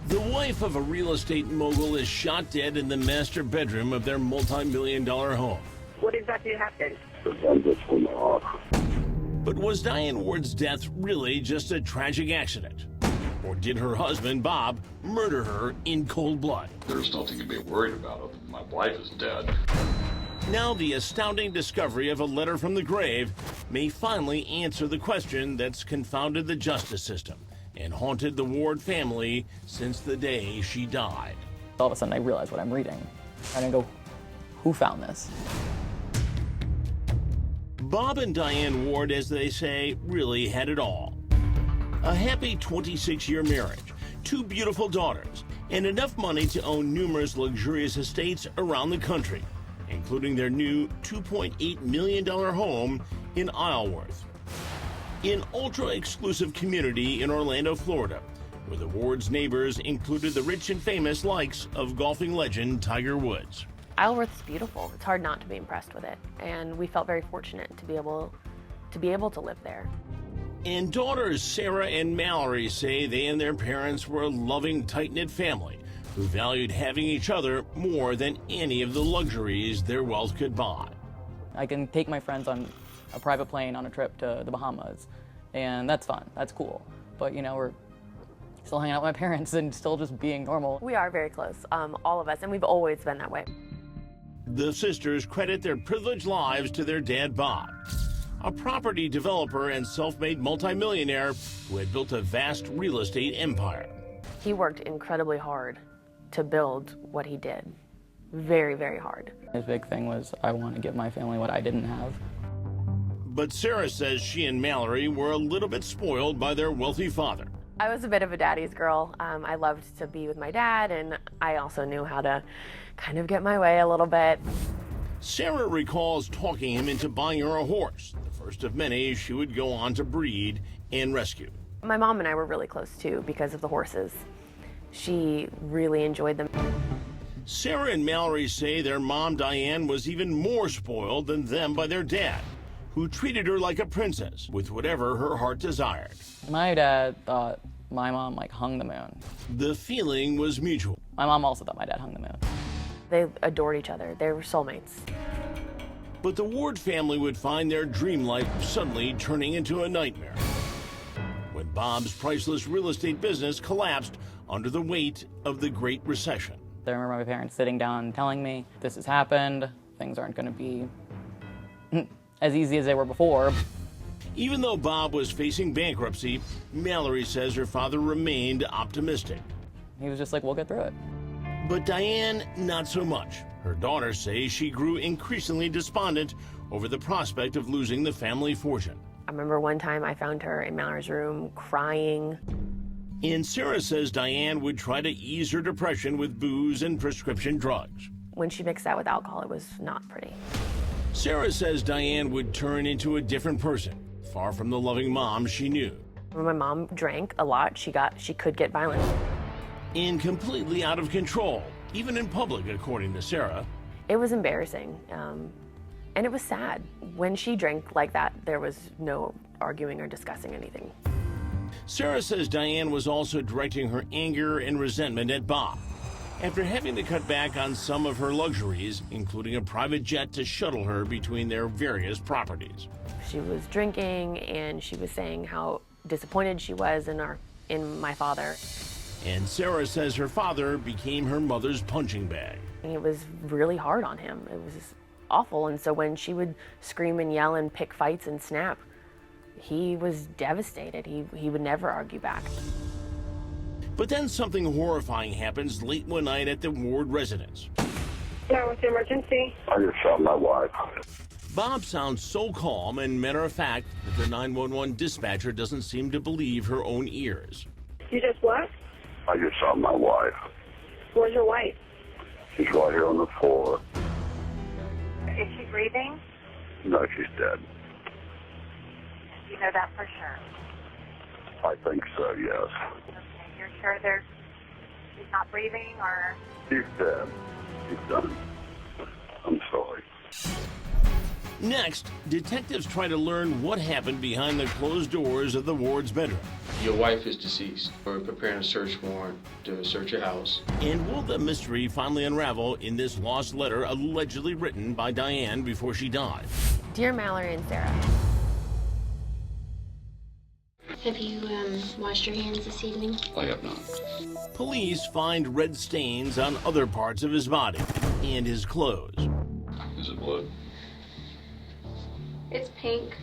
The wife of a real estate mogul is shot dead in the master bedroom of their multi-million-dollar home. What exactly happened? The gun just went off. But was Diane Ward's death really just a tragic accident? Or did her husband, Bob, murder her in cold blood? There's nothing to be worried about other than my wife is dead. Now the astounding discovery of a letter from the grave may finally answer the question that's confounded the justice system and haunted the Ward family since the day she died. All of a sudden I realize what I'm reading. And I go, who found this? Bob and Diane Ward, as they say, really had it all. A happy 26-year marriage, 2 beautiful daughters, and enough money to own numerous luxurious estates around the country, including their new $2.8 million home in Isleworth, an ultra-exclusive community in Orlando, Florida, where the Ward's neighbors included the rich and famous likes of golfing legend Tiger Woods. Isleworth is beautiful. It's hard not to be impressed with it, and we felt very fortunate to be able to live there. And daughters Sarah and Mallory say they and their parents were a loving, tight-knit family who valued having each other more than any of the luxuries their wealth could buy. I can take my friends on a private plane on a trip to the Bahamas, and that's fun, that's cool. But you know, we're still hanging out with my parents and still just being normal. We are very close, all of us, and we've always been that way. The sisters credit their privileged lives to their dad, Bob, a property developer and self-made multimillionaire who had built a vast real estate empire. He worked incredibly hard to build what he did. Very, very hard. His big thing was, I want to give my family what I didn't have. But Sarah says she and Mallory were a little bit spoiled by their wealthy father. I was a bit of a daddy's girl. I loved to be with my dad, and I also knew how to kind of get my way a little bit. Sarah recalls talking him into buying her a horse, the first of many she would go on to breed and rescue. My mom and I were really close too because of the horses. She really enjoyed them. Sarah and Mallory say their mom, Diane, was even more spoiled than them by their dad, who treated her like a princess with whatever her heart desired. My dad thought my mom hung the moon. The feeling was mutual. My mom also thought my dad hung the moon. They adored each other. They were soulmates. But the Ward family would find their dream life suddenly turning into a nightmare when Bob's priceless real estate business collapsed under the weight of the Great Recession. I remember my parents sitting down and telling me, this has happened, things aren't going to be as easy as they were before. Even though Bob was facing bankruptcy, Mallory says her father remained optimistic. He was just like, we'll get through it. But Diane, not so much. Her daughters say she grew increasingly despondent over the prospect of losing the family fortune. I remember one time I found her in Mallory's room crying. And Sarah says Diane would try to ease her depression with booze and prescription drugs. When she mixed that with alcohol, it was not pretty. Sarah says Diane would turn into a different person, far from the loving mom she knew. When my mom drank a lot, she could get violent. And completely out of control, even in public, according to Sarah. It was embarrassing, and it was sad. When she drank like that, there was no arguing or discussing anything. Sarah says Diane was also directing her anger and resentment at Bob, after having to cut back on some of her luxuries, including a private jet to shuttle her between their various properties. She was drinking, and she was saying how disappointed she was in my father. And Sarah says her father became her mother's punching bag. It was really hard on him. It was awful, and so when she would scream and yell and pick fights and snap, he was devastated. He would never argue back. But then something horrifying happens late one night at the Ward residence. Yeah, what's the emergency? I just shot my wife. Bob sounds so calm and matter of fact that the 911 dispatcher doesn't seem to believe her own ears. You just what? I just shot my wife. Where's your wife? She's right here on the floor. Is she breathing? No, she's dead. You know that for sure. I think so, yes. Okay, you're sure she's not breathing, or? She's dead. She's done. I'm sorry. Next, detectives try to learn what happened behind the closed doors of the Ward's bedroom. Your wife is deceased. We're preparing a search warrant to search your house. And will the mystery finally unravel in this lost letter allegedly written by Diane before she died? Dear Mallory and Sarah. Have you washed your hands this evening? I have not. Police find red stains on other parts of his body and his clothes. Is it blood? It's pink.